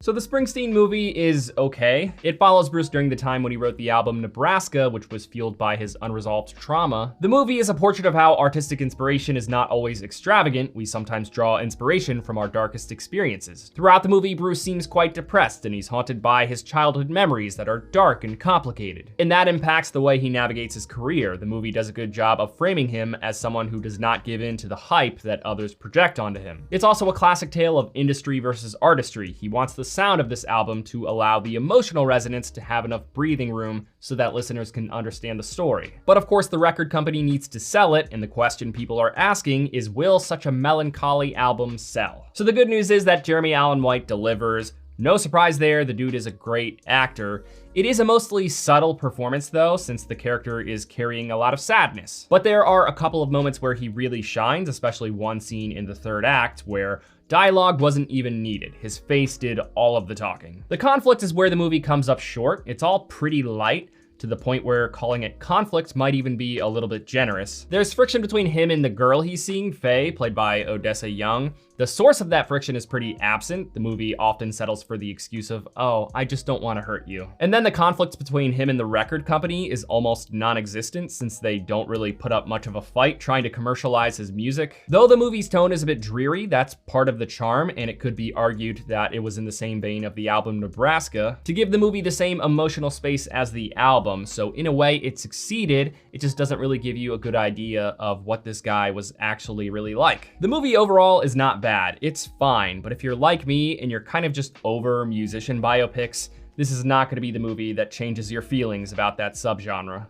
So the Springsteen movie is okay. It follows Bruce during the time when he wrote the album Nebraska, which was fueled by his unresolved trauma. The movie is a portrait of how artistic inspiration is not always extravagant. We sometimes draw inspiration from our darkest experiences. Throughout the movie, Bruce seems quite depressed and he's haunted by his childhood memories that are dark and complicated. And that impacts the way he navigates his career. The movie does a good job of framing him as someone who does not give in to the hype that others project onto him. It's also a classic tale of industry versus artistry. He wants the sound of this album to allow the emotional resonance to have enough breathing room so that listeners can understand the story. But of course, the record company needs to sell it, and the question people are asking is, will such a melancholy album sell? So the good news is that Jeremy Allen White delivers. No surprise there, the dude is a great actor. It is a mostly subtle performance though, since the character is carrying a lot of sadness. But there are a couple of moments where he really shines, especially one scene in the third act where dialogue wasn't even needed. His face did all of the talking. The conflict is where the movie comes up short. It's all pretty light, to the point where calling it conflict might even be a little bit generous. There's friction between him and the girl he's seeing, Faye, played by Odessa Young. The source of that friction is pretty absent. The movie often settles for the excuse of, oh, I just don't want to hurt you. And then the conflict between him and the record company is almost non-existent, since they don't really put up much of a fight trying to commercialize his music. Though the movie's tone is a bit dreary, that's part of the charm, and it could be argued that it was in the same vein of the album Nebraska to give the movie the same emotional space as the album. So in a way, it succeeded. It just doesn't really give you a good idea of what this guy was actually really like. The movie overall is not bad. It's fine, but if you're like me and you're kind of just over musician biopics, this is not going to be the movie that changes your feelings about that subgenre.